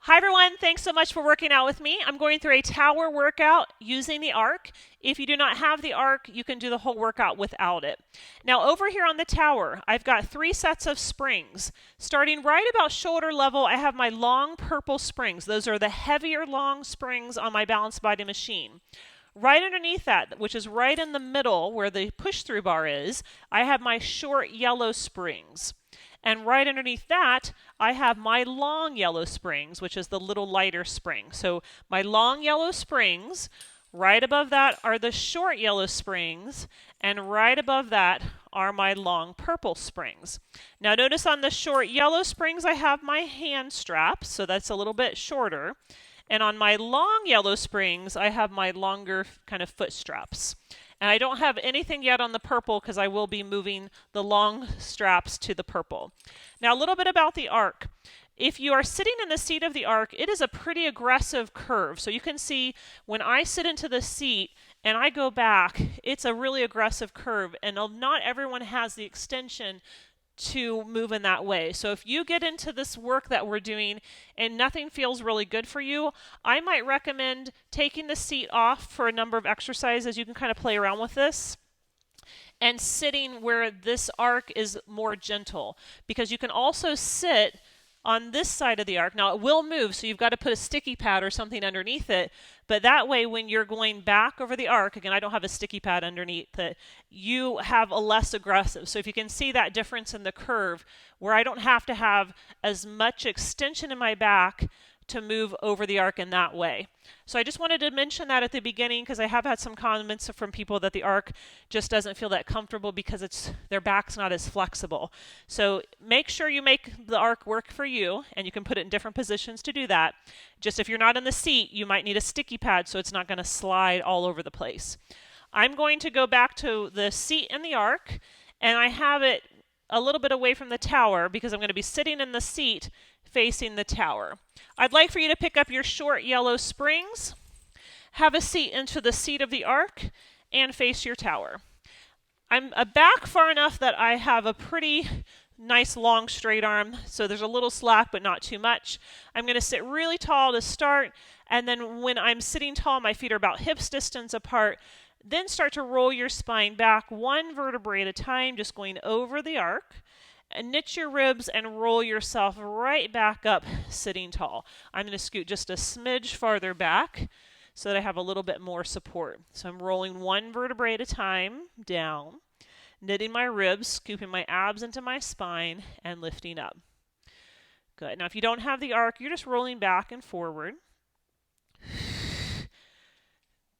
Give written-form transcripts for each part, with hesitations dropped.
Hi everyone, thanks so much for working out with me. I'm going through a tower workout using the Arc. If you do not have the Arc, you can do the whole workout without it. Now over here on the tower, I've got 3 sets of springs. Starting right about shoulder level, I have my long purple springs. Those are the heavier long springs on my Balanced Body machine. Right underneath that, which is right in the middle where the push-through bar is, I have my short yellow springs. And right underneath that, I have my long yellow springs, which is the little lighter spring. So my long yellow springs, right above that are the short yellow springs, and right above that are my long purple springs. Now notice on the short yellow springs, I have my hand straps, so that's a little bit shorter. And on my long yellow springs, I have my longer kind of foot straps. And I don't have anything yet on the purple because I will be moving the long straps to the purple. Now a little bit about the Arc. If you are sitting in the seat of the Arc, it is a pretty aggressive curve. So you can see when I sit into the seat and I go back, it's a really aggressive curve. And not everyone has the extension to move in that way. So if you get into this work that we're doing and nothing feels really good for you, I might recommend taking the seat off for a number of exercises. You can kind of play around with this and sitting where this Arc is more gentle, because you can also sit on this side of the Arc. Now it will move, so you've got to put a sticky pad or something underneath it, but that way when you're going back over the Arc, again I don't have a sticky pad underneath it, you have a less aggressive. So if you can see that difference in the curve where I don't have to have as much extension in my back to move over the Arc in that way. So I just wanted to mention that at the beginning because I have had some comments from people that the Arc just doesn't feel that comfortable because their back's not as flexible. So make sure you make the Arc work for you, and you can put it in different positions to do that. Just if you're not in the seat, you might need a sticky pad so it's not going to slide all over the place. I'm going to go back to the seat in the Arc, and I have it a little bit away from the tower because I'm going to be sitting in the seat facing the tower. I'd like for you to pick up your short yellow springs, have a seat into the seat of the Arc, and face your tower. I'm back far enough that I have a pretty nice long straight arm, so there's a little slack but not too much. I'm going to sit really tall to start, and then when I'm sitting tall, my feet are about hips distance apart. Then start to roll your spine back one vertebrae at a time, just going over the Arc. And knit your ribs and roll yourself right back up sitting tall. I'm going to scoot just a smidge farther back so that I have a little bit more support. So I'm rolling one vertebrae at a time down, knitting my ribs, scooping my abs into my spine, and lifting up. Good. Now if you don't have the Arc, you're just rolling back and forward.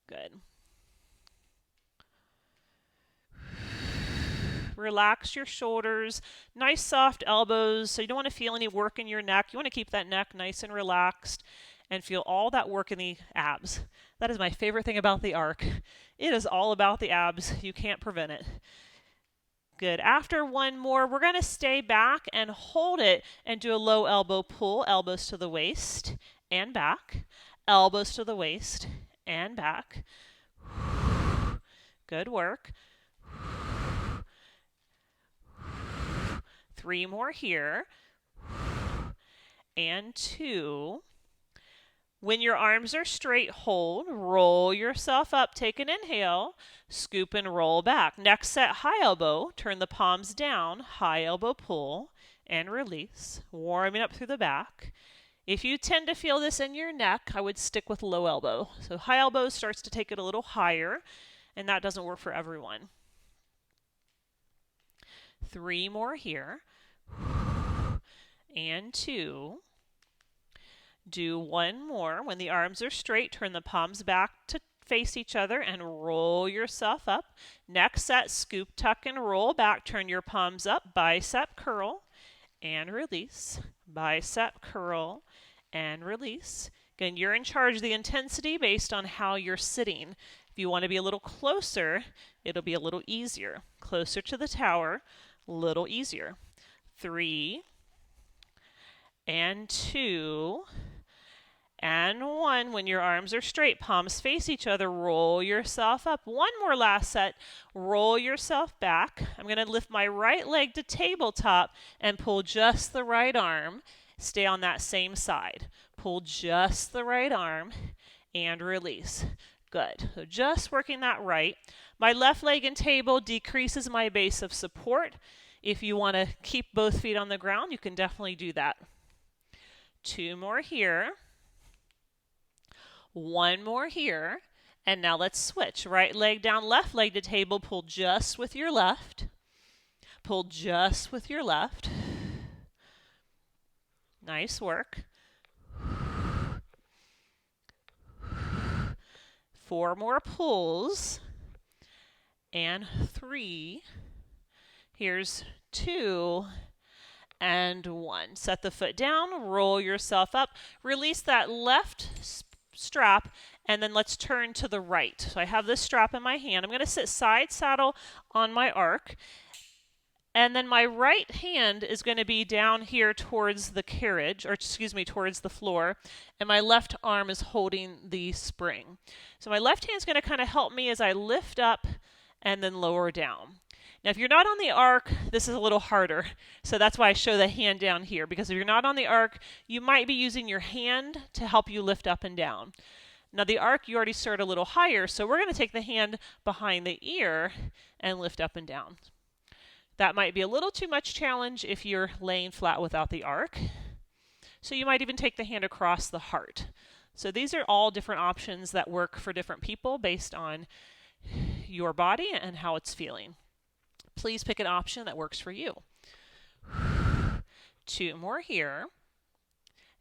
Good. Relax your shoulders, nice soft elbows, so you don't want to feel any work in your neck. You want to keep that neck nice and relaxed and feel all that work in the abs. That is my favorite thing about the Arc. It is all about the abs. You can't prevent it. Good. After one more, we're going to stay back and hold it and do a low elbow pull, elbows to the waist and back, elbows to the waist and back. Good work. 3 more here, and 2. When your arms are straight, hold, roll yourself up, take an inhale, scoop and roll back. Next set, high elbow, turn the palms down, high elbow pull, and release, warming up through the back. If you tend to feel this in your neck, I would stick with low elbow. So high elbow starts to take it a little higher, and that doesn't work for everyone. 3 more here. And 2. Do 1 more. When the arms are straight, turn the palms back to face each other and roll yourself up. Next set, scoop, tuck, and roll back. Turn your palms up, bicep curl, and release. Bicep curl, and release. Again, you're in charge of the intensity based on how you're sitting. If you want to be a little closer, it'll be a little easier. Closer to the tower, a little easier. 3, and 2, and 1. When your arms are straight, palms face each other, roll yourself up. 1 more last set, roll yourself back. I'm going to lift my right leg to tabletop and pull just the right arm. stay on that same side. Pull just the right arm and release. Good. So just working that right. My left leg in table decreases my base of support. If you want to keep both feet on the ground, you can definitely do that. 2 more here. 1 more here. And now let's switch. Right leg down, left leg to table. Pull just with your left. Pull just with your left. Nice work. 4 more pulls. And 3. Here's 2. And 1. Set the foot down, roll yourself up, release that left strap, and then let's turn to the right. So I have this strap in my hand. I'm going to sit side saddle on my arc, and then my right hand is going to be down here towards the carriage, or excuse me, towards the floor, and my left arm is holding the spring. So my left hand is going to kind of help me as I lift up and then lower down. Now, if you're not on the arc, this is a little harder. So that's why I show the hand down here, because if you're not on the arc, you might be using your hand to help you lift up and down. Now, the arc, you already start a little higher, so we're going to take the hand behind the ear and lift up and down. That might be a little too much challenge if you're laying flat without the arc. So you might even take the hand across the heart. So these are all different options that work for different people based on your body and how it's feeling. Please pick an option that works for you. 2 more here.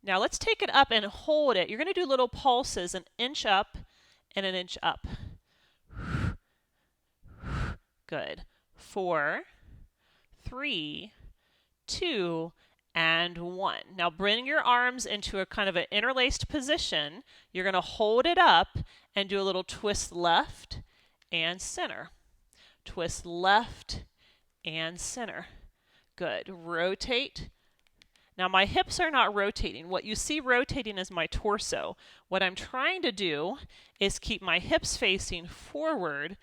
Now let's take it up and hold it. You're going to do little pulses, an inch up and an inch up. Good. 4, 3, 2, and 1. Now bring your arms into a kind of an interlaced position. You're going to hold it up and do a little twist left and center. Twist left and center. Good. Rotate. Now my hips are not rotating. What you see rotating is my torso. What I'm trying to do is keep my hips facing forward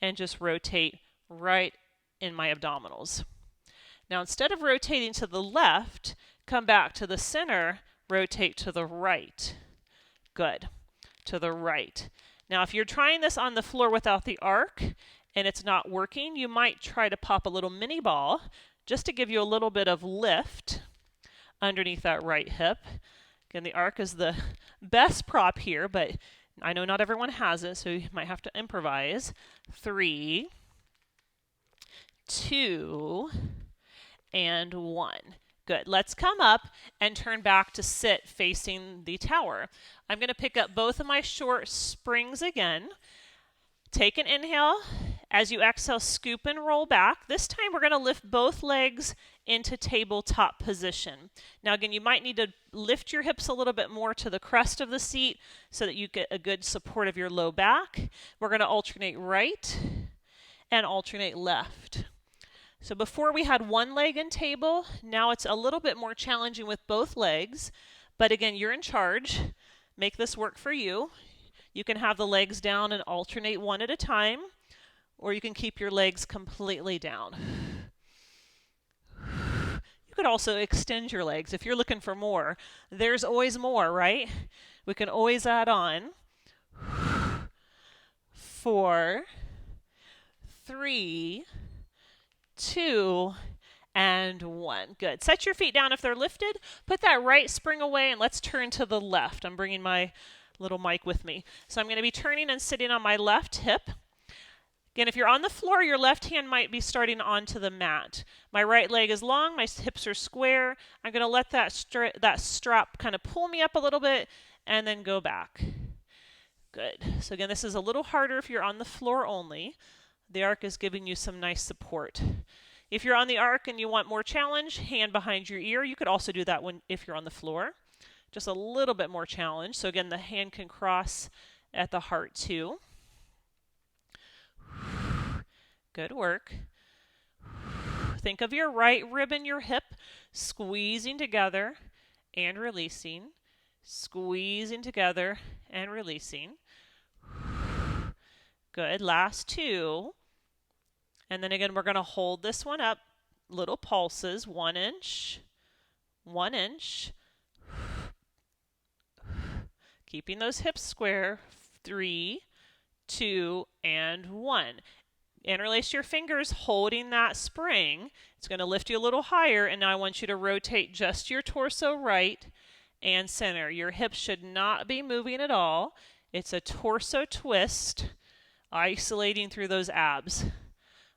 and just rotate right in my abdominals. Now instead of rotating to the left, come back to the center, rotate to the right. Good. To the right. Now if you're trying this on the floor without the arc and it's not working, you might try to pop a little mini ball just to give you a little bit of lift underneath that right hip. Again, the arc is the best prop here, but I know not everyone has it, so you might have to improvise. 3, 2, and 1. Good. Let's come up and turn back to sit facing the tower. I'm going to pick up both of my short springs again. Take an inhale. As you exhale, scoop and roll back. This time we're going to lift both legs into tabletop position. Now again, you might need to lift your hips a little bit more to the crest of the seat so that you get a good support of your low back. We're going to alternate right and alternate left. So before we had one leg in table, now it's a little bit more challenging with both legs. But again, you're in charge. Make this work for you. You can have the legs down and alternate one at a time, or you can keep your legs completely down. You could also extend your legs if you're looking for more. There's always more, right? We can always add on. 4, 3, 2, and 1. Good. Set your feet down if they're lifted. Put that right spring away and let's turn to the left. I'm bringing my little mic with me. So I'm going to be turning and sitting on my left hip. Again, if you're on the floor, your left hand might be starting onto the mat. My right leg is long, my hips are square. I'm going to let that strap kind of pull me up a little bit and then go back. Good. So again, this is a little harder if you're on the floor only. The arc is giving you some nice support. If you're on the arc and you want more challenge, hand behind your ear. You could also do that if you're on the floor. Just a little bit more challenge. So again, the hand can cross at the heart too. Good work. Think of your right rib and your hip squeezing together and releasing. Squeezing together and releasing. Good. Last 2. And then again, we're going to hold this one up. Little pulses. 1 inch. 1 inch. Keeping those hips square. 3, 2, and 1. Interlace your fingers, holding that spring. It's going to lift you a little higher, and now I want you to rotate just your torso right and center. Your hips should not be moving at all. It's a torso twist, isolating through those abs.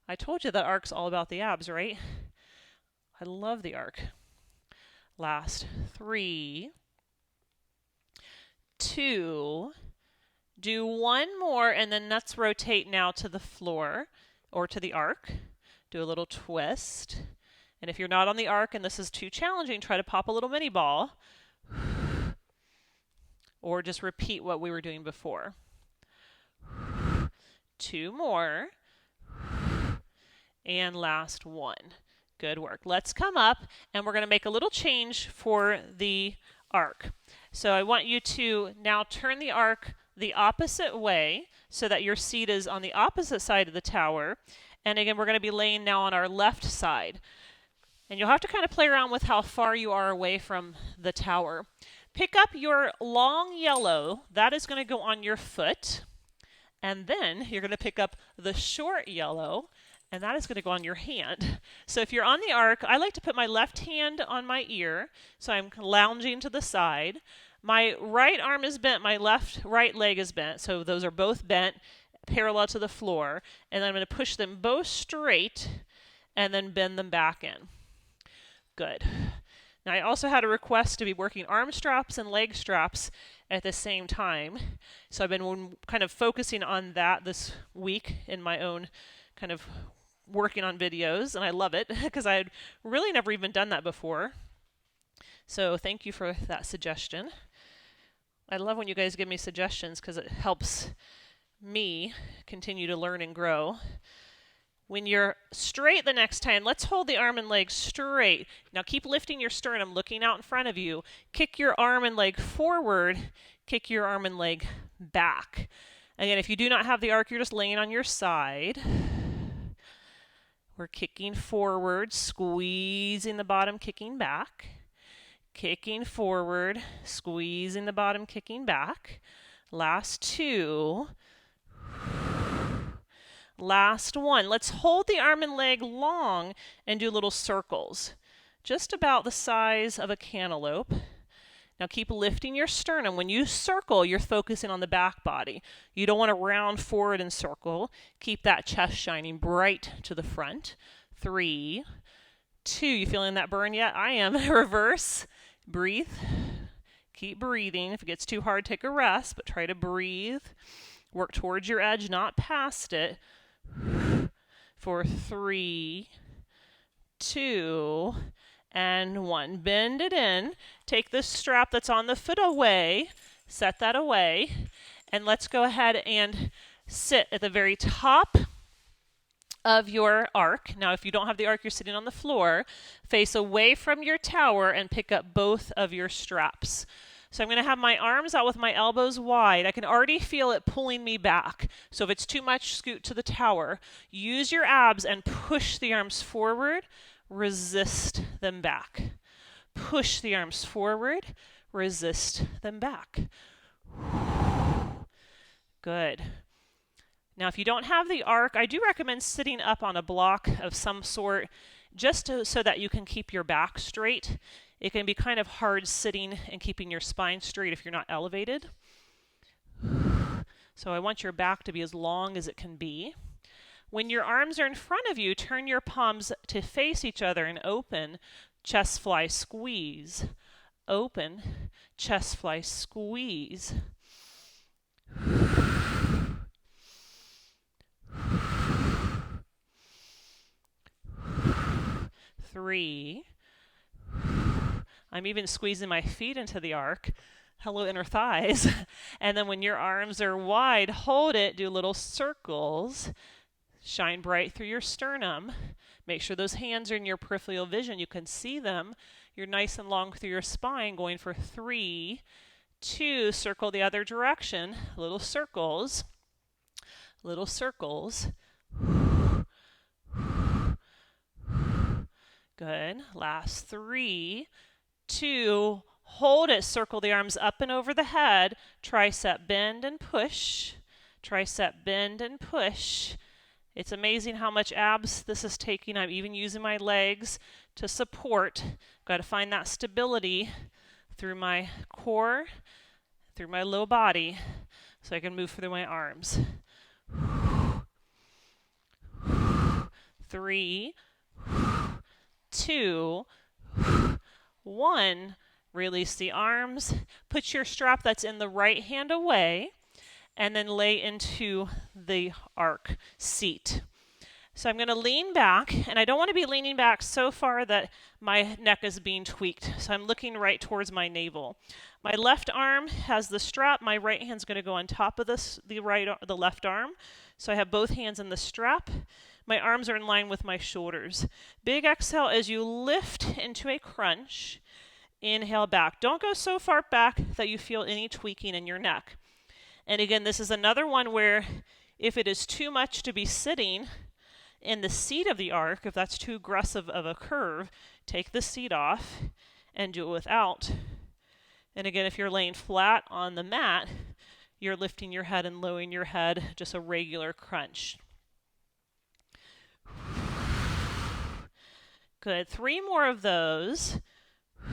I told you the arc's all about the abs, right? I love the arc. Last 3, 2, do one more, and then let's rotate now to the floor or to the arc. Do a little twist. And if you're not on the arc and this is too challenging, try to pop a little mini ball. Or just repeat what we were doing before. 2 more. And last 1. Good work. Let's come up, and we're going to make a little change for the arc. So I want you to now turn the arc the opposite way so that your seat is on the opposite side of the tower. And again, we're going to be laying now on our left side. And you'll have to kind of play around with how far you are away from the tower. Pick up your long yellow. That is going to go on your foot. And then you're going to pick up the short yellow, and that is going to go on your hand. So if you're on the arc, I like to put my left hand on my ear, so I'm lounging to the side. My right arm is bent, my right leg is bent, so those are both bent parallel to the floor. And then I'm going to push them both straight and then bend them back in. Good. Now I also had a request to be working arm straps and leg straps at the same time. So I've been kind of focusing on that this week in my own kind of working on videos, and I love it because I had really never even done that before. So thank you for that suggestion. I love when you guys give me suggestions because it helps me continue to learn and grow. When you're straight the next time, let's hold the arm and leg straight. Now keep lifting your sternum, looking out in front of you. Kick your arm and leg forward. Kick your arm and leg back. Again, if you do not have the arc, you're just laying on your side. We're kicking forward, squeezing the bottom, kicking back. Kicking forward, squeezing the bottom, kicking back. Last 2. Last 1. Let's hold the arm and leg long and do little circles, just about the size of a cantaloupe. Now keep lifting your sternum. When you circle, you're focusing on the back body. You don't want to round forward and circle. Keep that chest shining bright to the front. 3, 2. You feeling that burn yet? I am. Reverse. Breathe. Keep breathing. If it gets too hard, take a rest, but try to breathe. Work towards your edge, not past it. For 3, 2, and 1. Bend it in. Take the strap that's on the foot away. Set that away. And let's go ahead and sit at the very top of your arc. Now, if you don't have the arc, you're sitting on the floor. Face away from your tower and pick up both of your straps. So I'm going to have my arms out with my elbows wide. I can already feel it pulling me back. So if it's too much, scoot to the tower. Use your abs and push the arms forward. Resist them back. Push the arms forward. Resist them back. Good. Now, if you don't have the arc, I do recommend sitting up on a block of some sort just so that you can keep your back straight. It can be kind of hard sitting and keeping your spine straight if you're not elevated. So I want your back to be as long as it can be. When your arms are in front of you, turn your palms to face each other and open, chest fly, squeeze. Open, chest fly, squeeze. 3. I'm even squeezing my feet into the arc. Hello, inner thighs. And then when your arms are wide, hold it, do little circles. Shine bright through your sternum. Make sure those hands are in your peripheral vision. You can see them. You're nice and long through your spine, going for 3, 2. Circle the other direction. Little circles. Little circles. Good. Last 3, 2. Hold it, circle the arms up and over the head, tricep bend and push, tricep bend and push. It's amazing how much abs this is taking. I'm even using my legs to support. Got to find that stability through my core, through my low body, so I can move through my arms. 3, 2, 1. Release the arms. Put your strap that's in the right hand away, and then lay into the arc seat. So I'm going to lean back, and I don't want to be leaning back so far that my neck is being tweaked. So I'm looking right towards my navel. My left arm has the strap. My right hand's going to go on top of the left arm. So I have both hands in the strap. My arms are in line with my shoulders. Big exhale as you lift into a crunch. Inhale back. Don't go so far back that you feel any tweaking in your neck. And again, this is another one where if it is too much to be sitting in the seat of the arc, if that's too aggressive of a curve, take the seat off and do it without. And again, if you're laying flat on the mat, you're lifting your head and lowering your head, just a regular crunch. Good. 3 more of those.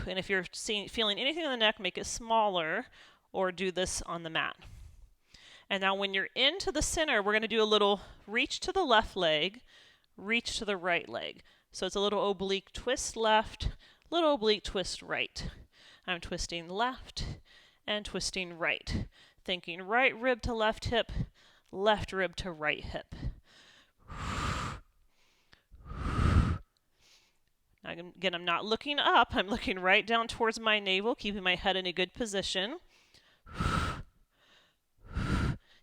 And if you're feeling anything in the neck, make it smaller or do this on the mat. And now when you're into the center, we're going to do a little reach to the left leg, reach to the right leg. So it's a little oblique twist left, little oblique twist right. I'm twisting left and twisting right. Thinking right rib to left hip, left rib to right hip. Again, I'm not looking up. I'm looking right down towards my navel, keeping my head in a good position.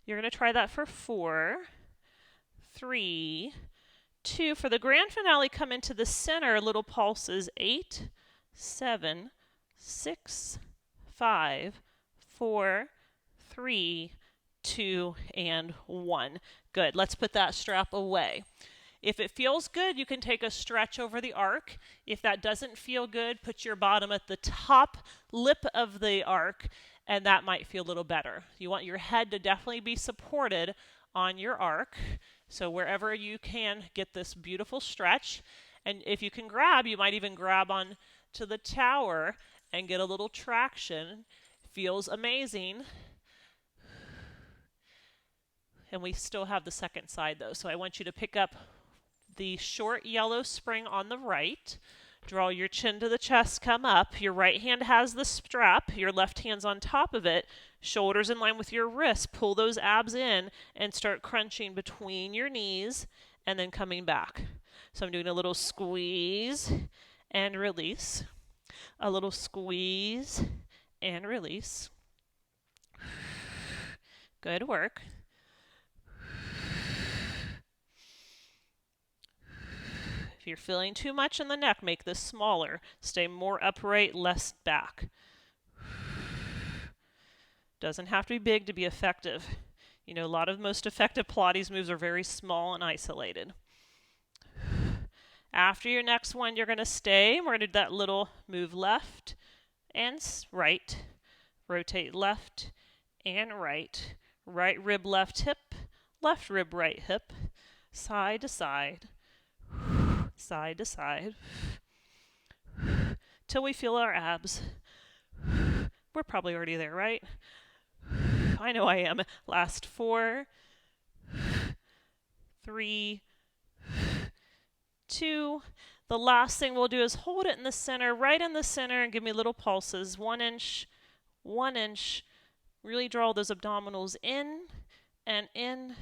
You're going to try that for 4, 3, 2. For the grand finale, come into the center, little pulses. 8, 7, 6, 5, 4, 3, 2, and 1. Good. Let's put that strap away. If it feels good, you can take a stretch over the arc. If that doesn't feel good, put your bottom at the top lip of the arc, and that might feel a little better. You want your head to definitely be supported on your arc. So wherever you can, get this beautiful stretch. And if you can grab, you might even grab on to the tower and get a little traction. Feels amazing. And we still have the second side though. So I want you to pick up the short yellow spring on the right. Draw your chin to the chest, come up. Your right hand has the strap. Your left hand's on top of it. Shoulders in line with your wrists. Pull those abs in and start crunching between your knees and then coming back. So I'm doing a little squeeze and release. A little squeeze and release. Good work. If you're feeling too much in the neck, make this smaller. Stay more upright, less back. Doesn't have to be big to be effective. You know, a lot of most effective Pilates moves are very small and isolated. After your next one, you're going to stay. We're going to do that little move left and right. Rotate left and right. Right rib, left hip. Left rib, right hip. Side to side. Side to side, till we feel our abs. We're probably already there, right? I know I am. Last 4, 3, 2. The last thing we'll do is hold it in the center, right in the center, and give me little pulses. 1 inch, 1 inch. Really draw those abdominals in and in.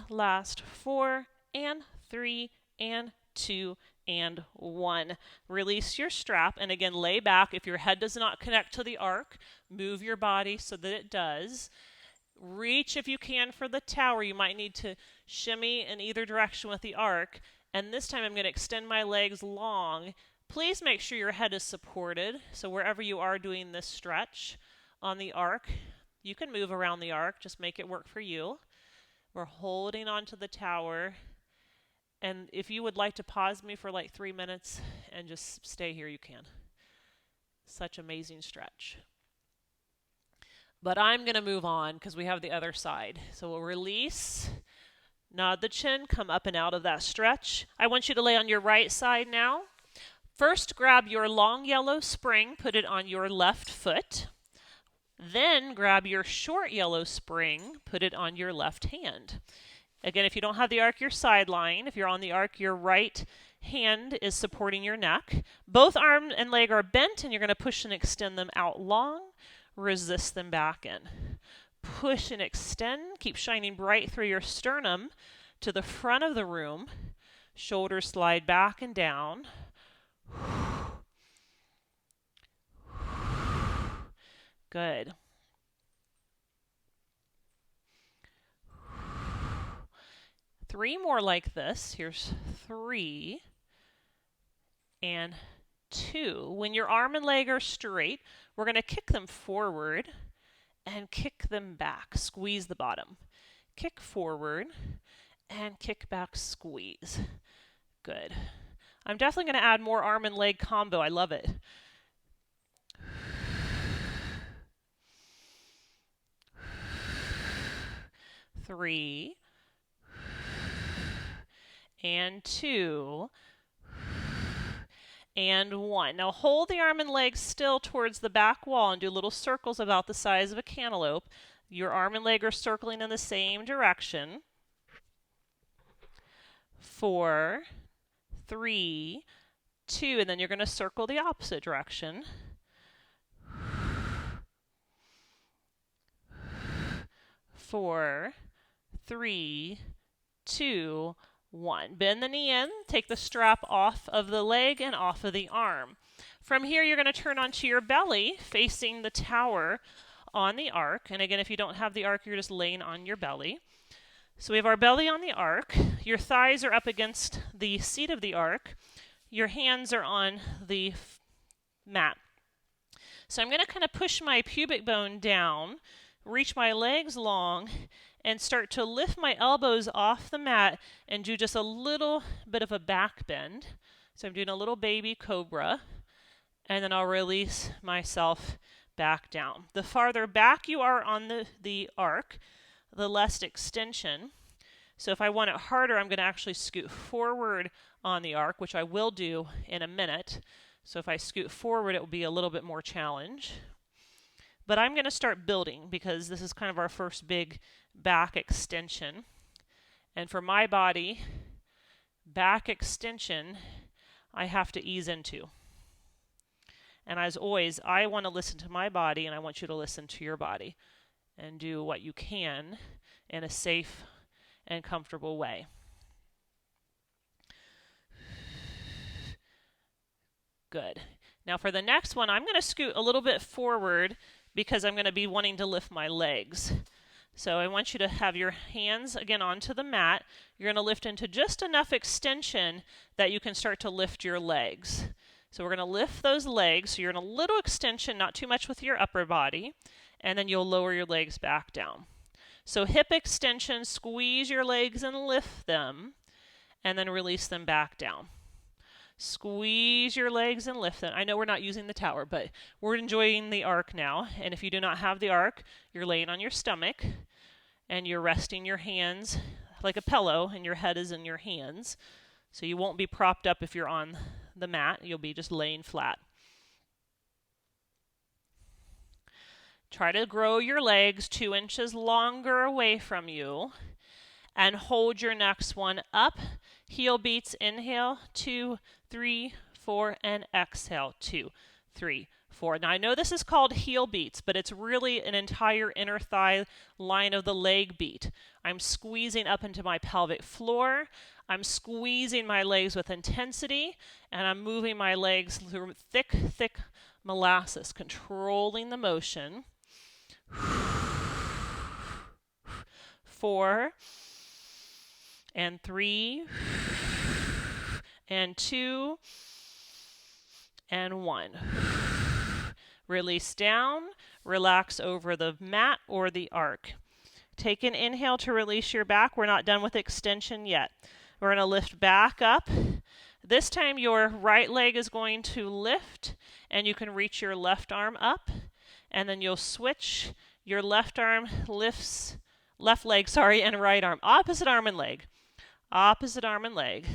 Last 4 and 3 and 2 and 1. Release your strap and again lay back. If your head does not connect to the arc, move your body so that it does. Reach if you can for the tower. You might need to shimmy in either direction with the arc. And this time I'm going to extend my legs long. Please make sure your head is supported. So wherever you are doing this stretch on the arc, you can move around the arc. Just make it work for you. We're holding on to the tower. And if you would like to pause me for like 3 minutes and just stay here, you can. Such amazing stretch. But I'm going to move on because we have the other side. So we'll release, nod the chin, come up and out of that stretch. I want you to lay on your right side now. First, grab your long yellow spring, put it on your left foot. Then grab your short yellow spring, put it on your left hand. Again, if you don't have the arc, your sideline. If you're on the arc, your right hand is supporting your neck. Both arm and leg are bent, and you're going to push and extend them out long. Resist them back in. Push and extend. Keep shining bright through your sternum to the front of the room. Shoulders slide back and down. Good. Three more like this. Here's 3 and 2. When your arm and leg are straight, we're going to kick them forward and kick them back. Squeeze the bottom. Kick forward and kick back, squeeze. Good. I'm definitely going to add more arm and leg combo. I love it. Three and 2 and 1. Now hold the arm and leg still towards the back wall and do little circles about the size of a cantaloupe. Your arm and leg are circling in the same direction. 4, 3, 2, and then you're going to circle the opposite direction. 4, 3, 2, 1. Bend the knee in, take the strap off of the leg and off of the arm. From here, you're going to turn onto your belly, facing the tower on the arc. And again, if you don't have the arc, you're just laying on your belly. So we have our belly on the arc. Your thighs are up against the seat of the arc. Your hands are on the mat. So I'm going to kind of push my pubic bone down, reach my legs long, and start to lift my elbows off the mat and do just a little bit of a back bend. So I'm doing a little baby cobra, and then I'll release myself back down. The farther back you are on the arc, the less extension. So if I want it harder, I'm going to actually scoot forward on the arc, which I will do in a minute. So if I scoot forward, it will be a little bit more challenge. But I'm going to start building because this is kind of our first big back extension. And for my body, back extension, I have to ease into. And as always, I want to listen to my body, and I want you to listen to your body and do what you can in a safe and comfortable way. Good. Now for the next one, I'm going to scoot a little bit forward because I'm going to be wanting to lift my legs. So I want you to have your hands again onto the mat. You're going to lift into just enough extension that you can start to lift your legs. So we're going to lift those legs. So you're in a little extension, not too much with your upper body, and then you'll lower your legs back down. So hip extension, squeeze your legs and lift them, and then release them back down. Squeeze your legs and lift them. I know we're not using the tower, but we're enjoying the arc now. And if you do not have the arc, you're laying on your stomach, and you're resting your hands like a pillow, and your head is in your hands. So you won't be propped up if you're on the mat. You'll be just laying flat. Try to grow your legs 2 inches longer away from you, and hold your next one up. Heel beats, inhale, 2, 3, 4, and exhale, 2, 3, 4. Now I know this is called heel beats, but it's really an entire inner thigh line of the leg beat. I'm squeezing up into my pelvic floor. I'm squeezing my legs with intensity, and I'm moving my legs through thick, thick molasses, controlling the motion. 4 and 3 and 2 and 1. Release down, relax over the mat or the arc. Take an inhale to release your back. We're not done with extension yet. We're going to lift back up, This time your right leg is going to lift, and you can reach your left arm up, and then you'll switch. Your left arm lifts, left leg, sorry, and right arm. Opposite arm and leg. Opposite arm and leg.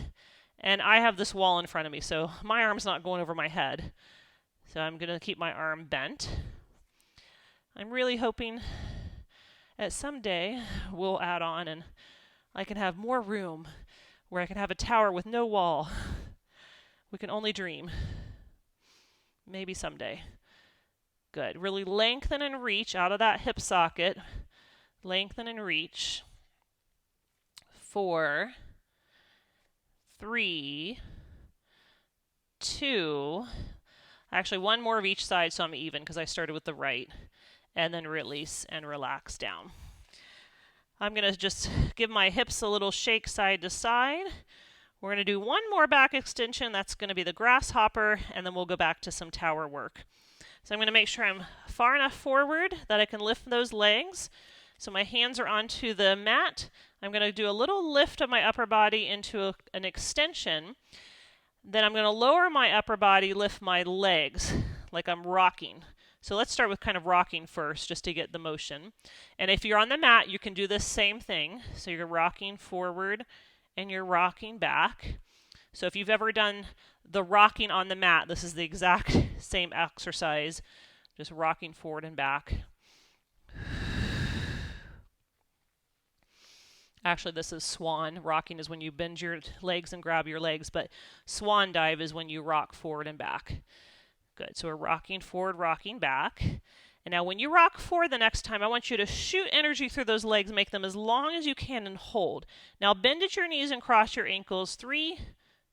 And I have this wall in front of me, so my arm's not going over my head. So I'm going to keep my arm bent. I'm really hoping that someday we'll add on and I can have more room where I can have a tower with no wall. We can only dream. Maybe someday. Good. Really lengthen and reach out of that hip socket. Lengthen and reach. 4, 3, 2. Actually, one more of each side so I'm even because I started with the right. And then release and relax down. I'm going to just give my hips a little shake side to side. We're going to do one more back extension. That's going to be the grasshopper, and then we'll go back to some tower work. So I'm going to make sure I'm far enough forward that I can lift those legs. So my hands are onto the mat. I'm going to do a little lift of my upper body into an extension. Then I'm going to lower my upper body, lift my legs like I'm rocking. So let's start with kind of rocking first, just to get the motion. And if you're on the mat, you can do this same thing. So you're rocking forward and you're rocking back. So if you've ever done the rocking on the mat, this is the exact same exercise, just rocking forward and back. Actually, this is swan. Rocking is when you bend your legs and grab your legs, but swan dive is when you rock forward and back. Good. So we're rocking forward, rocking back. And now when you rock forward the next time, I want you to shoot energy through those legs, make them as long as you can and hold. Now bend at your knees and cross your ankles. 3,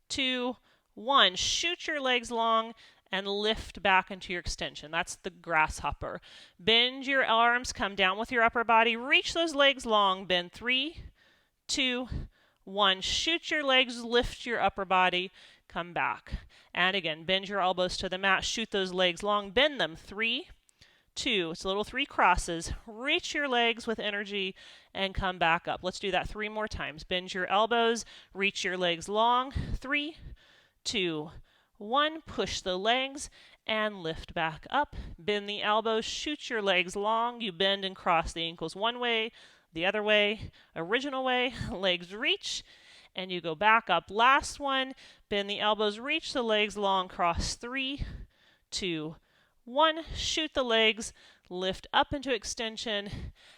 2, 1. Shoot your legs long and lift back into your extension. That's the grasshopper. Bend your arms, come down with your upper body, reach those legs long, bend 3, 2, 1. Shoot your legs, lift your upper body, come back. And again, bend your elbows to the mat, shoot those legs long, bend them. 3, 2, it's a little 3 crosses. Reach your legs with energy and come back up. Let's do that 3 more times. Bend your elbows, reach your legs long. 3, 2, 1. Push the legs and lift back up. Bend the elbows, shoot your legs long. You bend and cross the ankles one way, the other way, original way. Legs reach. And you go back up. Last one, bend the elbows, reach the legs long, cross. 3, 2, 1. Shoot the legs, lift up into extension,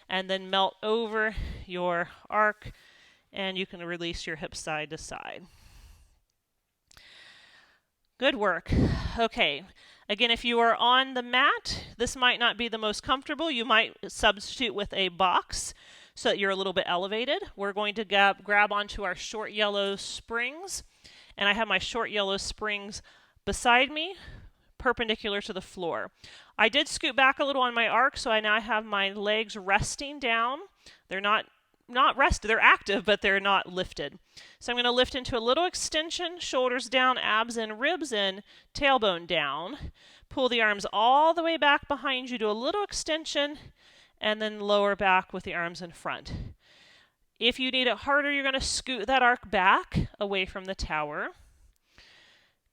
and then melt over your arc, and you can release your hips side to side. Good work. Okay. Again, if you are on the mat, this might not be the most comfortable. You might substitute with a box so that you're a little bit elevated. We're going to grab onto our short yellow springs, and I have my short yellow springs beside me, perpendicular to the floor. I did scoot back a little on my arc, so I now have my legs resting down. They're not rested, they're active, but they're not lifted. So I'm going to lift into a little extension, shoulders down, abs in, ribs in, tailbone down. Pull the arms all the way back behind you, do a little extension, and then lower back with the arms in front. If you need it harder, you're going to scoot that arc back away from the tower.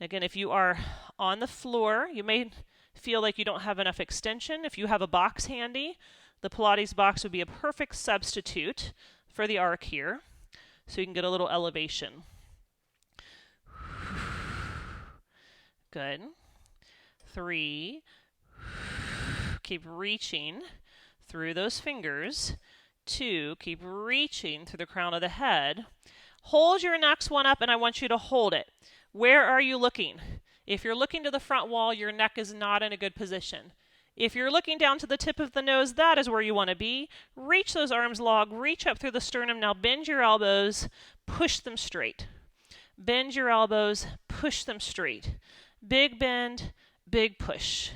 Again, if you are on the floor, you may feel like you don't have enough extension. If you have a box handy, the Pilates box would be a perfect substitute for the arc here, so you can get a little elevation. Good. 3. Keep reaching through those fingers. 2, keep reaching through the crown of the head. Hold your next one up, and I want you to hold it. Where are you looking? If you're looking to the front wall, your neck is not in a good position. If you're looking down to the tip of the nose, that is where you want to be. Reach those arms long, reach up through the sternum. Now bend your elbows, push them straight. Bend your elbows, push them straight. Big bend, big push.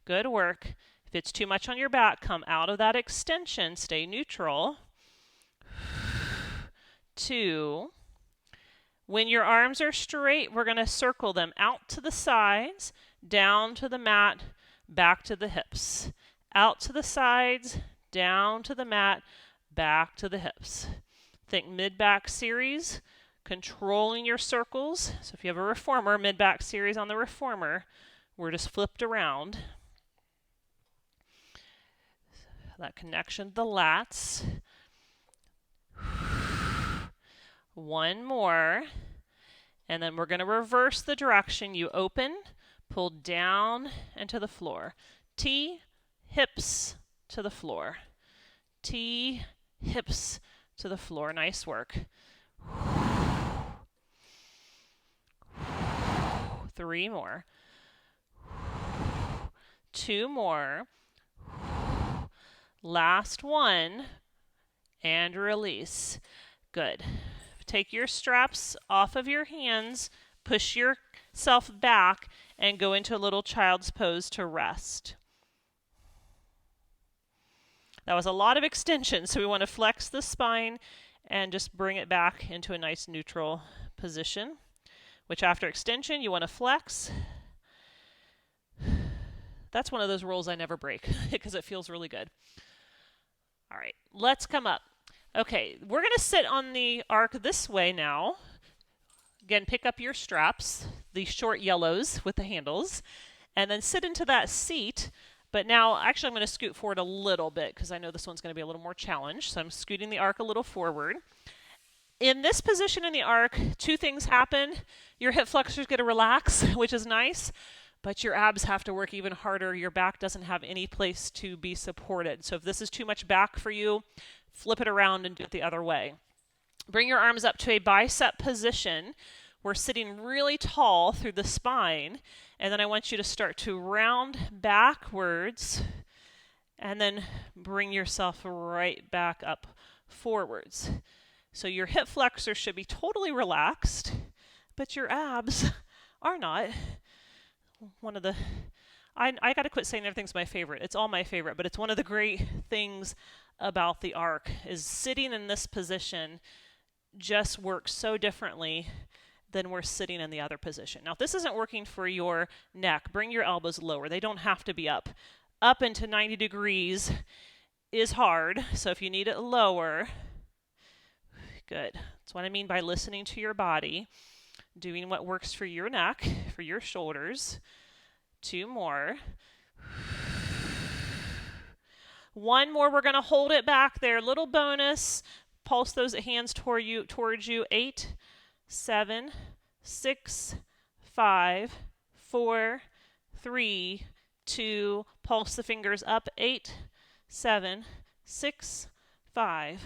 Good work. If it's too much on your back, come out of that extension. Stay neutral. 2. When your arms are straight, we're going to circle them out to the sides, down to the mat, back to the hips. Out to the sides, down to the mat, back to the hips. Think mid-back series. controlling your circles. So if you have a reformer, mid-back series on the reformer, we're just flipped around. That connection to the lats. One more. And then we're going to reverse the direction. You open, pull down and to the floor. T, hips to the floor. T, hips to the floor. Nice work. 3 more. 2 more. Last one. And release. Good. Take your straps off of your hands, push yourself back, and go into a little child's pose to rest. That was a lot of extension, so we want to flex the spine and just bring it back into a nice neutral position, which after extension you want to flex. That's one of those rolls I never break because it feels really good. All right, let's come up. Okay, we're going to sit on the arc this way now. Again, pick up your straps, the short yellows with the handles, and then sit into that seat. But now, actually, I'm going to scoot forward a little bit because I know this one's going to be a little more challenged. So I'm scooting the arc a little forward. In this position in the arc, 2 things happen. Your hip flexors get to relax, which is nice, but your abs have to work even harder. Your back doesn't have any place to be supported. So if this is too much back for you, flip it around and do it the other way. Bring your arms up to a bicep position. We're sitting really tall through the spine, and then I want you to start to round backwards and then bring yourself right back up forwards. So your hip flexors should be totally relaxed, but your abs are not. I got to quit saying everything's my favorite. It's all my favorite, but it's one of the great things about the arc is sitting in this position just works so differently than we're sitting in the other position. Now, if this isn't working for your neck, bring your elbows lower. They don't have to be up. Up into 90 degrees is hard, so if you need it lower, good. That's what I mean by listening to your body, doing what works for your neck, for your shoulders. 2 more. 1 more. We're going to hold it back there. Little bonus. Pulse those hands towards you. 8, 7, 6, 5, 4, 3, 2. Pulse the fingers up. 8, 7, 6, 5,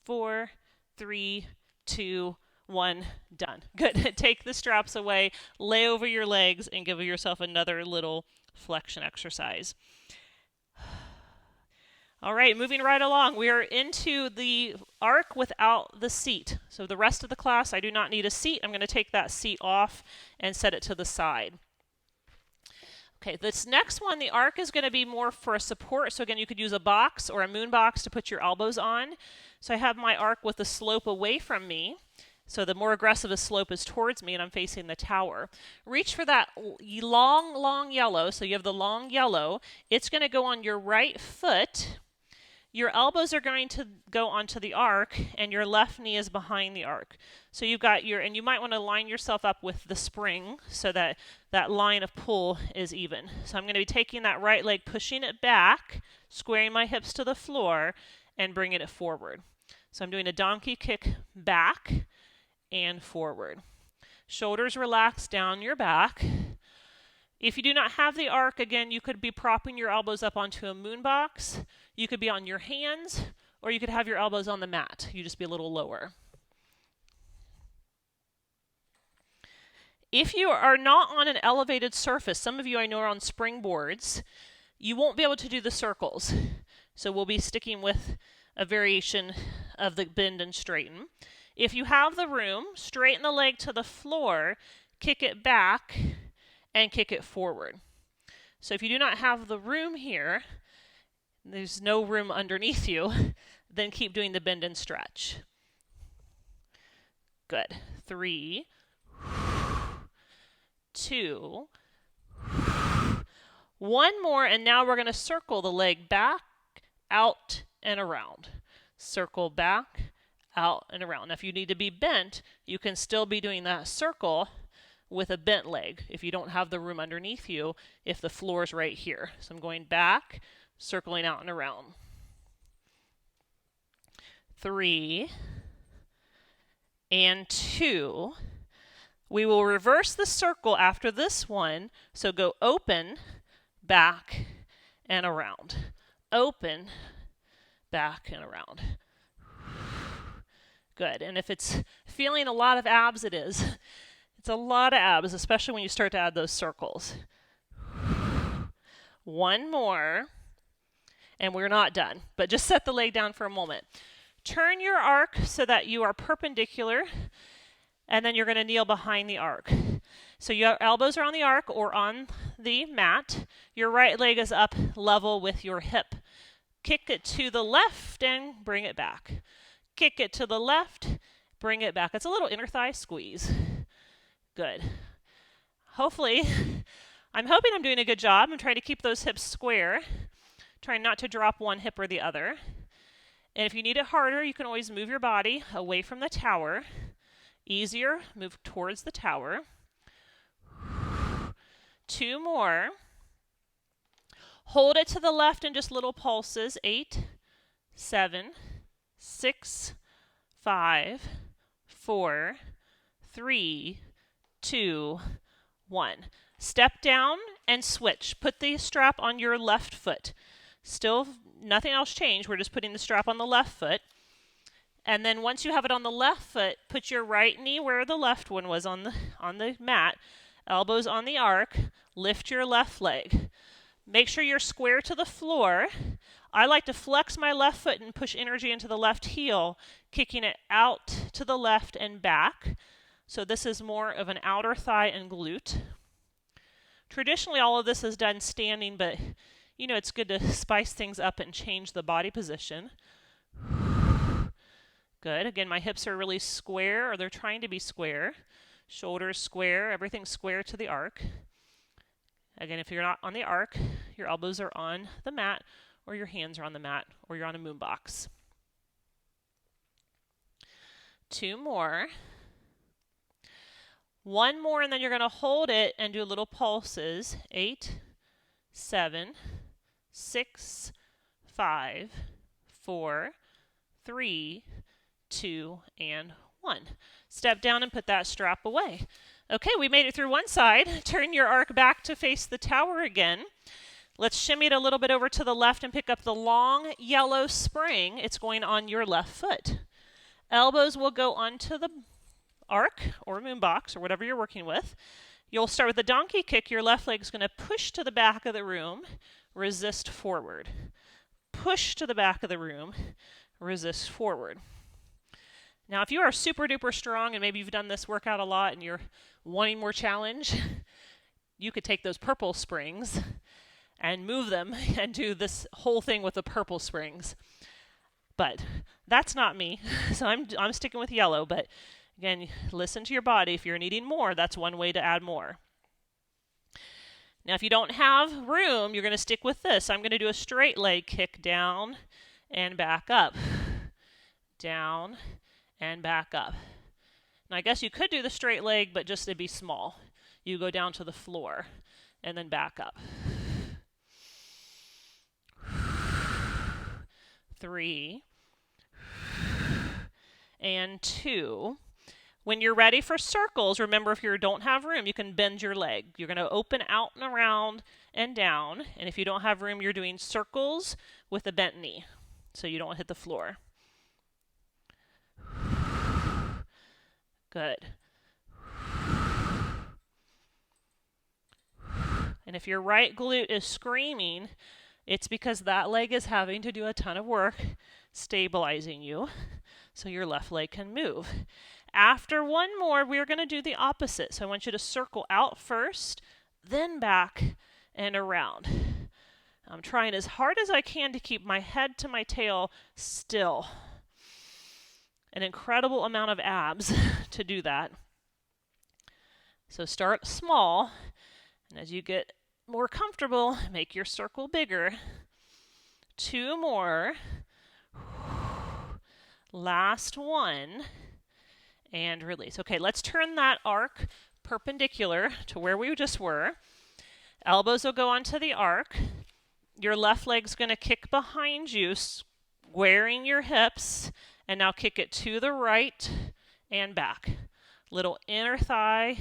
4, 3, 2, 1. Done. Good. Take the straps away, lay over your legs, and give yourself another little flexion exercise. All right, moving right along. We are into the arc without the seat. So the rest of the class, I do not need a seat. I'm going to take that seat off and set it to the side. Okay, this next one, the arc is going to be more for a support. So again, you could use a box or a moon box to put your elbows on. So I have my arc with the slope away from me. So the more aggressive a slope is towards me, and I'm facing the tower. Reach for that long yellow. So you have the long yellow. It's going to go on your right foot. Your elbows are going to go onto the arc, and your left knee is behind the arc. So you've got and you might want to line yourself up with the spring so that that line of pull is even. So I'm going to be taking that right leg, pushing it back, squaring my hips to the floor, and bringing it forward. So I'm doing a donkey kick back and forward. Shoulders relaxed down your back. If you do not have the arc, again, you could be propping your elbows up onto a moon box. You could be on your hands, or you could have your elbows on the mat. You just be a little lower. If you are not on an elevated surface, some of you I know are on springboards, you won't be able to do the circles. So we'll be sticking with a variation of the bend and straighten. If you have the room, straighten the leg to the floor, kick it back, and kick it forward. So if you do not have the room here, there's no room underneath you, then keep doing the bend and stretch. Good. 3, 2, 1 more, and now we're going to circle the leg back, out, and around. Circle back, out and around. Now, if you need to be bent, you can still be doing that circle with a bent leg if you don't have the room underneath you, if the floor is right here. So I'm going back, circling out and around. 3 and 2. We will reverse the circle after this one, so go open, back, and around. Open, back, and around. Good. And if it's feeling a lot of abs, it is. It's a lot of abs, especially when you start to add those circles. One more, and we're not done, but just set the leg down for a moment. Turn your arc so that you are perpendicular, and then you're going to kneel behind the arc. So your elbows are on the arc or on the mat. Your right leg is up level with your hip. Kick it to the left and bring it back. Kick it to the left, bring it back. It's a little inner thigh squeeze. Good. Hopefully, I'm hoping I'm doing a good job. I'm trying to keep those hips square, trying not to drop one hip or the other. And if you need it harder, you can always move your body away from the tower. Easier, move towards the tower. 2 more. Hold it to the left in just little pulses. 8, 7, 6, 5, 4, 3, 2, 1. Step down and switch. Put the strap on your left foot. Still, nothing else changed. We're just putting the strap on the left foot. And then once you have it on the left foot, put your right knee where the left one was on the mat. Elbows on the arc. Lift your left leg. Make sure you're square to the floor. I like to flex my left foot and push energy into the left heel, kicking it out to the left and back. So this is more of an outer thigh and glute. Traditionally, all of this is done standing, but you know it's good to spice things up and change the body position. Good. Again, my hips are really square, or they're trying to be square. Shoulders square, everything square to the arc. Again, if you're not on the arc, your elbows are on the mat, or your hands are on the mat, or you're on a moon box. 2 more. 1 more, and then you're going to hold it and do little pulses. 8, 7, 6, 5, 4, 3, 2, and 1. Step down and put that strap away. Okay, we made it through one side. Turn your arc back to face the tower again. Let's shimmy it a little bit over to the left and pick up the long yellow spring. It's going on your left foot. Elbows will go onto the arc or moon box or whatever you're working with. You'll start with the donkey kick. Your left leg is going to push to the back of the room, resist forward. Push to the back of the room, resist forward. Now, if you are super duper strong and maybe you've done this workout a lot and you're wanting more challenge, you could take those purple springs and move them and do this whole thing with the purple springs. But that's not me, so I'm sticking with yellow. But again, listen to your body. If you're needing more, that's one way to add more. Now, if you don't have room, you're going to stick with this. I'm going to do a straight leg kick down and back up. Down and back up. Now, I guess you could do the straight leg, but just to be small. You go down to the floor and then back up. 3 and 2. When you're ready for circles, remember if you don't have room, you can bend your leg. You're going to open out and around and down. And if you don't have room, you're doing circles with a bent knee so you don't hit the floor. Good. And if your right glute is screaming, it's because that leg is having to do a ton of work stabilizing you so your left leg can move. After one more, we're going to do the opposite. So I want you to circle out first, then back and around. I'm trying as hard as I can to keep my head to my tail still. An incredible amount of abs to do that. So start small, and as you get more comfortable, make your circle bigger. 2 more. Last one, and release. Okay, let's turn that arc perpendicular to where we just were. Elbows will go onto the arc. Your left leg's going to kick behind you, squaring your hips, and now kick it to the right and back. Little inner thigh,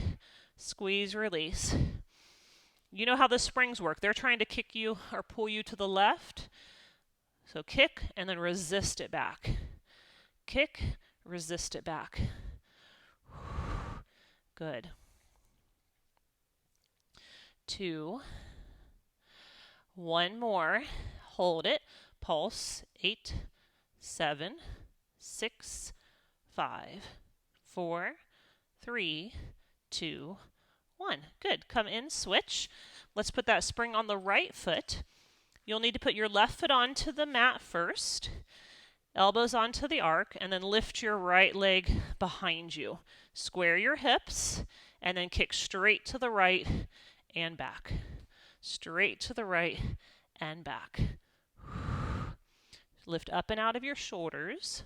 squeeze, release. You know how the springs work. They're trying to kick you or pull you to the left. So kick and then resist it back. Kick, resist it back. Good. 2. 1 more. Hold it. Pulse. 8, 7, 6, 5, 4, 3, 2, 1. Good. Come in, switch. Let's put that spring on the right foot. You'll need to put your left foot onto the mat first, elbows onto the arc, and then lift your right leg behind you. Square your hips, and then kick straight to the right and back. Straight to the right and back. Lift up and out of your shoulders.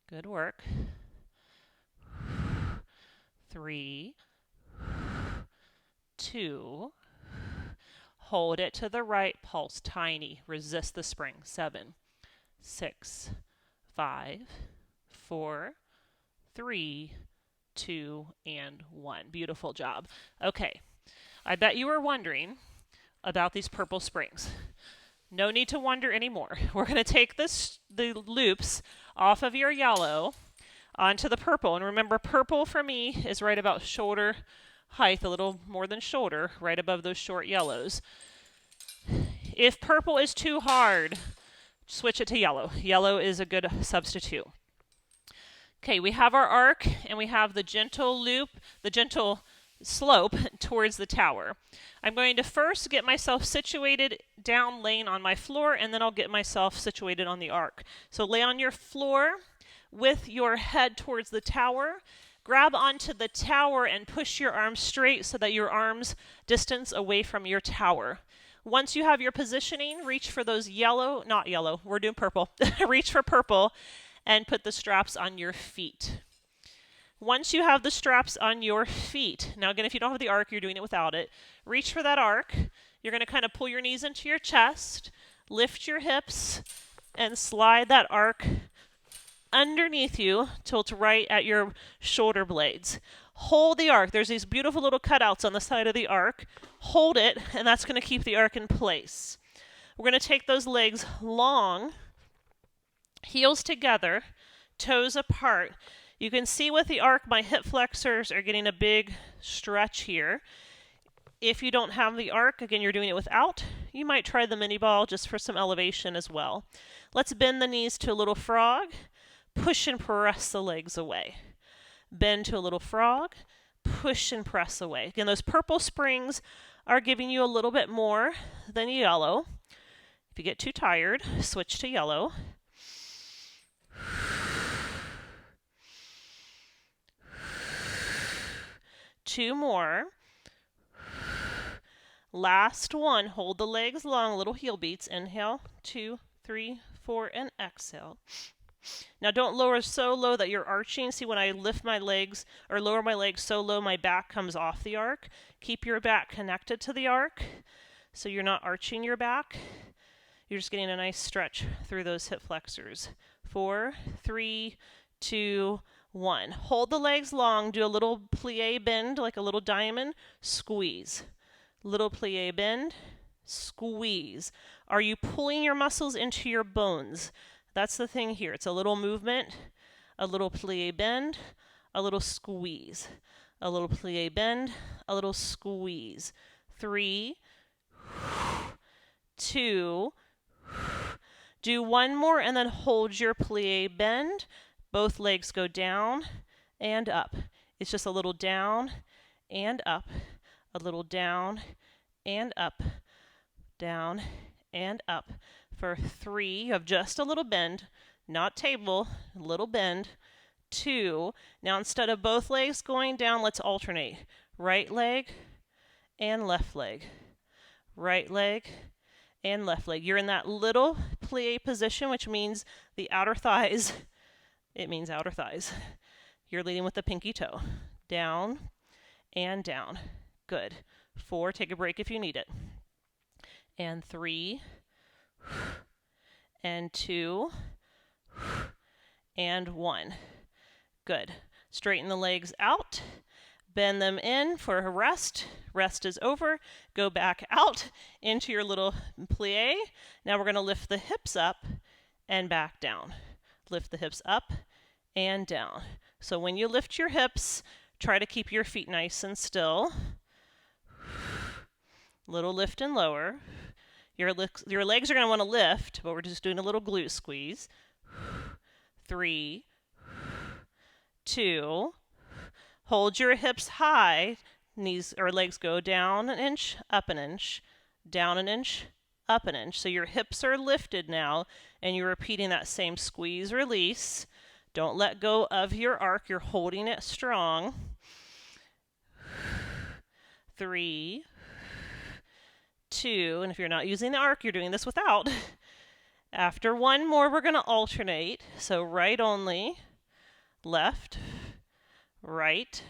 Good work. 3, 2, hold it to the right, pulse tiny, resist the spring. 7, 6, 5, 4, 3, 2, and 1. Beautiful job. Okay, I bet you were wondering about these purple springs. No need to wonder anymore. We're going to take the loops off of your yellow onto the purple. And remember, purple for me is right about shoulder height, a little more than shoulder, right above those short yellows. If purple is too hard, switch it to yellow. Yellow is a good substitute. Okay, we have our arc and we have the gentle loop, the gentle slope towards the tower. I'm going to first get myself situated down, laying on my floor, and then I'll get myself situated on the arc. So lay on your floor with your head towards the tower. Grab onto the tower and push your arms straight so that your arms distance away from your tower. Once you have your positioning, reach for those yellow, not yellow, we're doing purple. Reach for purple and put the straps on your feet. Once you have the straps on your feet, now again, if you don't have the arc, you're doing it without it. Reach for that arc. You're going to kind of pull your knees into your chest, lift your hips, and slide that arc underneath you till it's right at your shoulder blades. Hold the arc. There's these beautiful little cutouts on the side of the arc. Hold it, and that's going to keep the arc in place. We're going to take those legs long, heels together, toes apart. You can see with the arc, my hip flexors are getting a big stretch here. If you don't have the arc, again, you're doing it without, you might try the mini ball just for some elevation as well. Let's bend the knees to a little frog. Push and press the legs away. Bend to a little frog. Push and press away. Again, those purple springs are giving you a little bit more than yellow. If you get too tired, switch to yellow. 2 more. Last one. Hold the legs long, little heel beats. Inhale, 2, 3, 4, and exhale. Now don't lower so low that you're arching. See, when I lift my legs or lower my legs so low, my back comes off the arc. Keep your back connected to the arc so you're not arching your back. You're just getting a nice stretch through those hip flexors. 4, 3, 2, 1. Hold the legs long. Do a little plie bend, like a little diamond. Squeeze. Little plie bend. Squeeze. Are you pulling your muscles into your bones? That's the thing here. It's a little movement, a little plie bend, a little squeeze. A little plie bend, a little squeeze. 3, 2, do one more and then hold your plie bend. Both legs go down and up. It's just a little down and up, a little down and up, down and up. For 3, you have just a little bend, not table, a little bend. 2, now instead of both legs going down, let's alternate. Right leg and left leg. Right leg and left leg. You're in that little plie position, which means the outer thighs. It means outer thighs. You're leading with the pinky toe. Down and down. Good. 4, take a break if you need it. And 3, and 2, and 1. Good. Straighten the legs out. Bend them in for a rest. Rest is over. Go back out into your little plie. Now we're going to lift the hips up and back down. Lift the hips up and down. So when you lift your hips, try to keep your feet nice and still. Little lift and lower. Your legs are going to want to lift, but we're just doing a little glute squeeze. 3, 2, hold your hips high, knees or legs go down an inch, up an inch, down an inch, up an inch. So your hips are lifted now, and you're repeating that same squeeze, release. Don't let go of your arc. You're holding it strong. 3, 2, and if you're not using the arc, you're doing this without. After 1 more, we're going to alternate. So right only, left, right,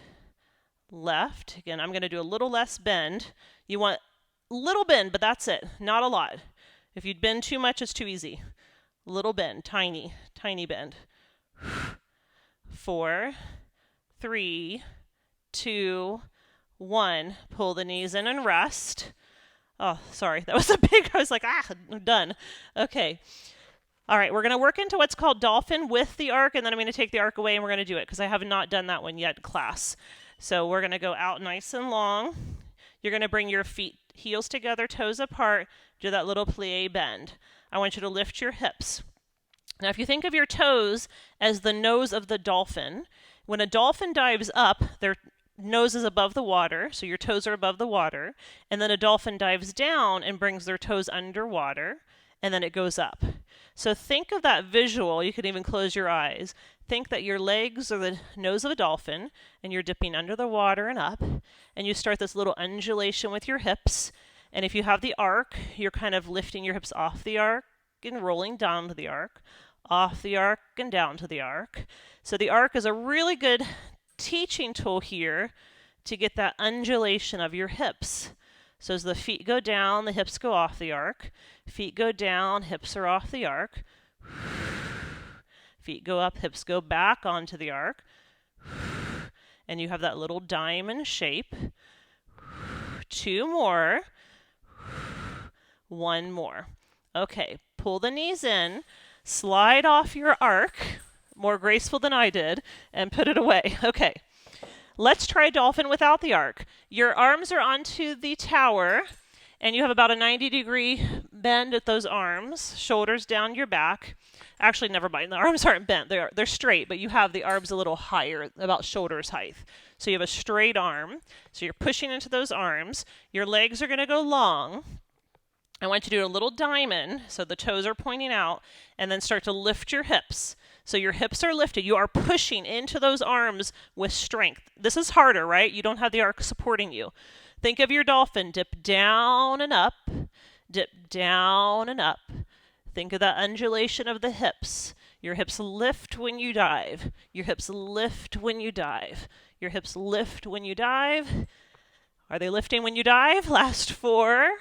left. Again, I'm going to do a little less bend. You want a little bend, but that's it. Not a lot. If you bend too much, it's too easy. Little bend, tiny, tiny bend. 4, 3, 2, 1. Pull the knees in and rest. Oh, sorry. That was a big, I was like, I'm done. Okay. All right, we're going to work into what's called Dolphin with the arc, and then I'm going to take the arc away and we're going to do it because I have not done that one yet in class. So we're going to go out nice and long. You're going to bring your feet, heels together, toes apart, do that little plie bend. I want you to lift your hips. Now, if you think of your toes as the nose of the dolphin, when a dolphin dives up, their nose is above the water, so your toes are above the water, and then a dolphin dives down and brings their toes underwater, and then it goes up. So think of that visual. You could even close your eyes. Think that your legs are the nose of a dolphin, and you're dipping under the water and up, and you start this little undulation with your hips, and if you have the arc, you're kind of lifting your hips off the arc and rolling down to the arc, off the arc and down to the arc. So the arc is a really good teaching tool here to get that undulation of your hips. So as the feet go down, the hips go off the arc. Feet go down, hips are off the arc. Feet go up, hips go back onto the arc. And you have that little diamond shape. 2 more. 1 more. Okay, pull the knees in, slide off your arc, more graceful than I did, and put it away. Okay. Let's try Dolphin without the arc. Your arms are onto the tower, and you have about a 90-degree bend at those arms, shoulders down your back. Actually, never mind. The arms aren't bent. They're straight, but you have the arms a little higher, about shoulders height. So you have a straight arm. So you're pushing into those arms. Your legs are going to go long. I want you to do a little diamond, so the toes are pointing out, and then start to lift your hips. So your hips are lifted. You are pushing into those arms with strength. This is harder, right? You don't have the arc supporting you. Think of your dolphin. Dip down and up. Dip down and up. Think of that undulation of the hips. Your hips lift when you dive. Your hips lift when you dive. Your hips lift when you dive. Are they lifting when you dive? Last 4,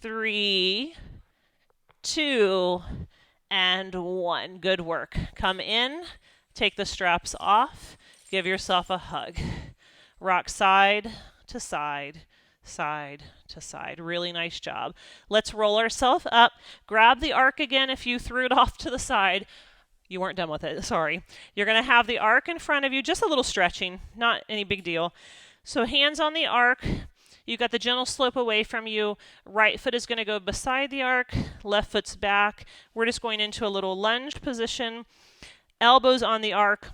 3, 2, and 1. Good work. Come in, take the straps off, give yourself a hug. Rock side to side, side to side. Really nice job. Let's roll ourselves up. Grab the arc again if you threw it off to the side. You weren't done with it, sorry. You're going to have the arc in front of you, just a little stretching, not any big deal. So hands on the arc. You've got the gentle slope away from you. Right foot is going to go beside the arc. Left foot's back. We're just going into a little lunged position. Elbows on the arc.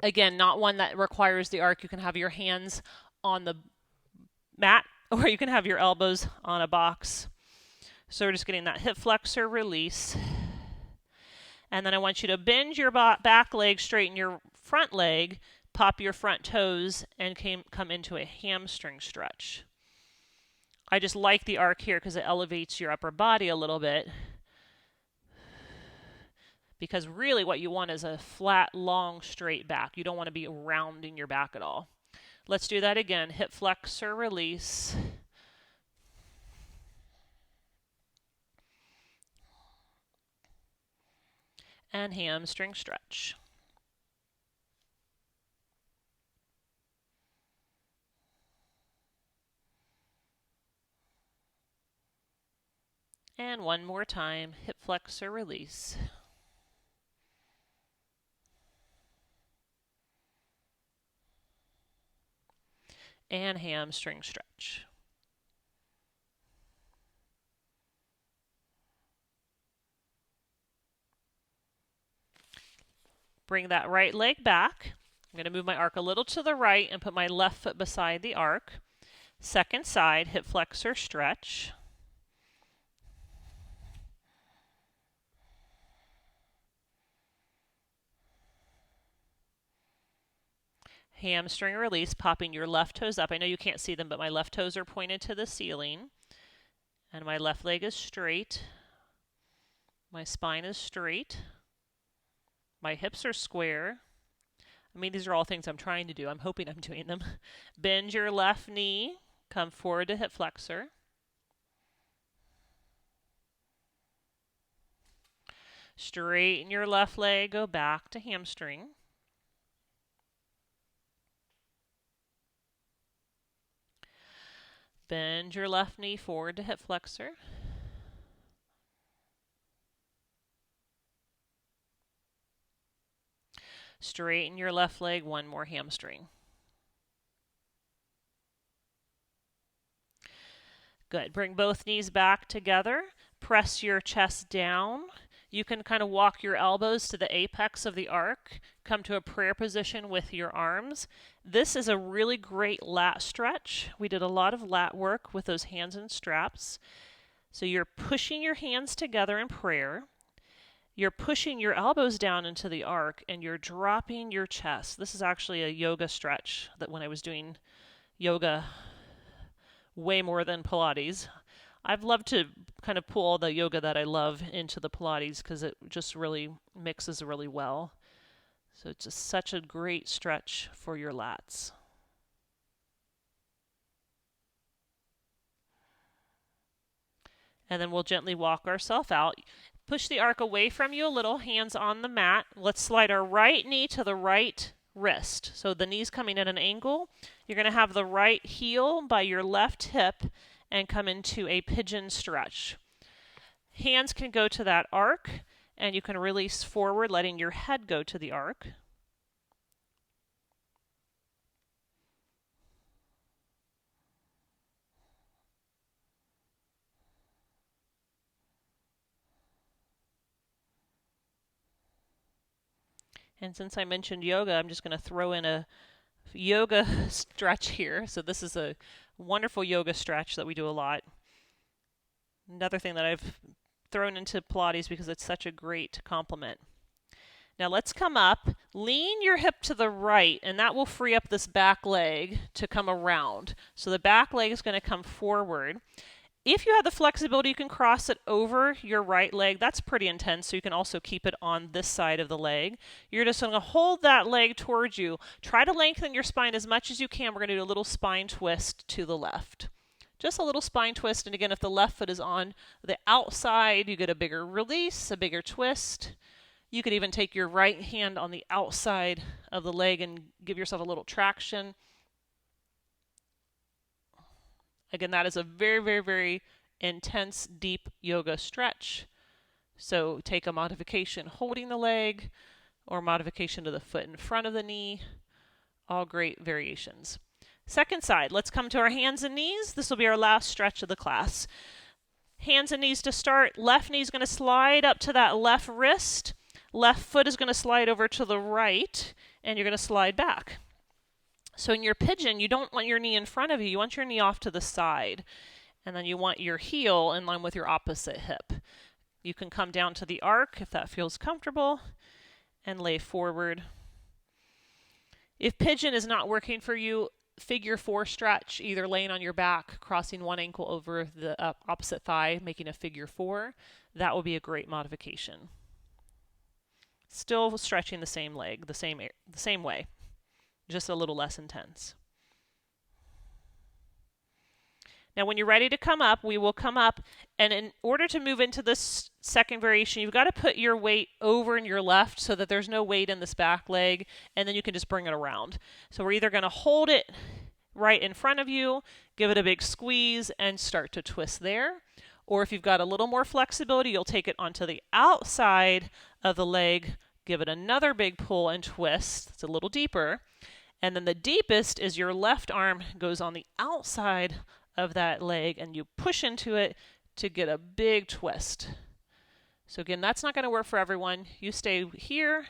Again, not one that requires the arc. You can have your hands on the mat, or you can have your elbows on a box. So we're just getting that hip flexor release. And then I want you to bend your back leg, straighten your front leg, pop your front toes, and come into a hamstring stretch. I just like the arc here because it elevates your upper body a little bit. Because really what you want is a flat, long, straight back. You don't want to be rounding your back at all. Let's do that again. Hip flexor, release. And hamstring stretch. And one more time, hip flexor, release. And hamstring stretch. Bring that right leg back. I'm going to move my arc a little to the right and put my left foot beside the arc. Second side, hip flexor, stretch. Hamstring release, popping your left toes up. I know you can't see them, but my left toes are pointed to the ceiling. And my left leg is straight. My spine is straight. My hips are square. I mean, these are all things I'm trying to do. I'm hoping I'm doing them. Bend your left knee. Come forward to hip flexor. Straighten your left leg. Go back to hamstring. Bend your left knee forward to hip flexor. Straighten your left leg, one more hamstring. Good. Bring both knees back together. Press your chest down. You can kind of walk your elbows to the apex of the arc. Come to a prayer position with your arms. This is a really great lat stretch. We did a lot of lat work with those hands and straps. So you're pushing your hands together in prayer. You're pushing your elbows down into the arc and you're dropping your chest. This is actually a yoga stretch that when I was doing yoga way more than Pilates, I've loved to kind of pull all the yoga that I love into the Pilates because it just really mixes really well. So it's just such a great stretch for your lats. And then we'll gently walk ourselves out. Push the arc away from you a little, hands on the mat. Let's slide our right knee to the right wrist. So the knee's coming at an angle. You're going to have the right heel by your left hip and come into a pigeon stretch. Hands can go to that arc and you can release forward, letting your head go to the arc. And since I mentioned yoga, I'm just going to throw in a yoga stretch here. So this is a wonderful yoga stretch that we do a lot. Another thing that I've thrown into Pilates because it's such a great complement. Now let's come up, lean your hip to the right, and that will free up this back leg to come around. So the back leg is going to come forward. If you have the flexibility, you can cross it over your right leg. That's pretty intense, so you can also keep it on this side of the leg. You're just going to hold that leg towards you. Try to lengthen your spine as much as you can. We're going to do a little spine twist to the left. Just a little spine twist, and again, if the left foot is on the outside, you get a bigger release, a bigger twist. You could even take your right hand on the outside of the leg and give yourself a little traction. Again, that is a very, very, very intense, deep yoga stretch. So take a modification holding the leg or modification to the foot in front of the knee. All great variations. Second side, let's come to our hands and knees. This will be our last stretch of the class. Hands and knees to start. Left knee is going to slide up to that left wrist. Left foot is going to slide over to the right, and you're going to slide back. So in your pigeon, you don't want your knee in front of you. You want your knee off to the side. And then you want your heel in line with your opposite hip. You can come down to the arc if that feels comfortable and lay forward. If pigeon is not working for you, figure 4 stretch, either laying on your back, crossing one ankle over the opposite thigh, making a figure 4. That will be a great modification. Still stretching the same leg, the same way, just a little less intense. Now when you're ready to come up, we will come up, and in order to move into this second variation, you've got to put your weight over in your left so that there's no weight in this back leg, and then you can just bring it around. So we're either going to hold it right in front of you, give it a big squeeze, and start to twist there. Or if you've got a little more flexibility, you'll take it onto the outside of the leg, give it another big pull and twist. It's a little deeper. And then the deepest is your left arm goes on the outside of that leg and you push into it to get a big twist. So again, that's not going to work for everyone. You stay here,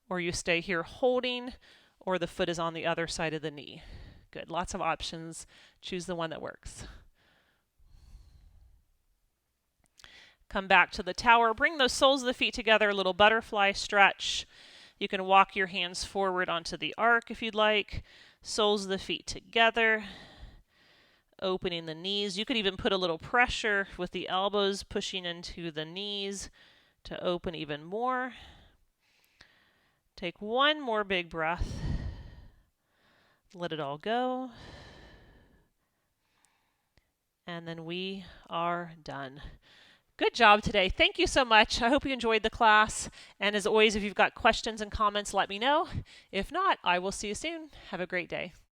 or you stay here holding, or the foot is on the other side of the knee. Good. Lots of options. Choose the one that works. Come back to the tower. Bring those soles of the feet together, a little butterfly stretch. You can walk your hands forward onto the arc if you'd like. Soles of the feet together. Opening the knees. You could even put a little pressure with the elbows pushing into the knees to open even more. Take one more big breath. Let it all go. And then we are done. Good job today. Thank you so much. I hope you enjoyed the class. And as always, if you've got questions and comments, let me know. If not, I will see you soon. Have a great day.